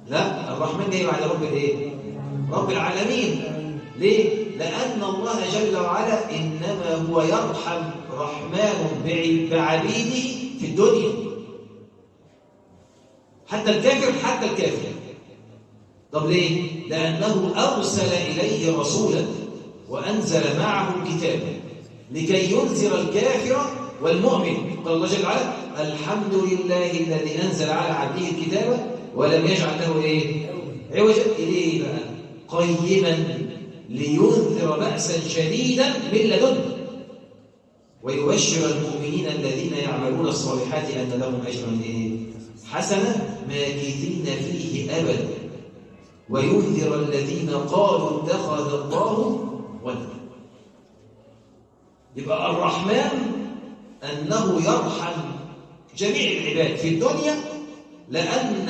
لا، الرحمن جاي بعد رب الايه؟ رب العالمين. ليه؟ لأن الله جل وعلا إنما هو يرحم رحمن بعبيده في الدنيا. حتى الكافر. طب ليه؟ لأنه أرسل إليه رسولا وأنزل معه الكتاب لكي ينذر الكافر والمؤمن. قال الله جل وعلا: الحمد لله الذي أنزل على عبده الكتاب ولم يجعل له إيه؟ عوجا. إليه بقى قيما لينذر بأسا شديدا من لدنه ويبشر المؤمنين الذين يعملون الصالحات أن لهم أجرا حسنا ماكثين فيه أبدا وينذر الذين قالوا اتخذ الله ولدا. يبقى الرحمن أنه يرحم جميع العباد في الدنيا، لأن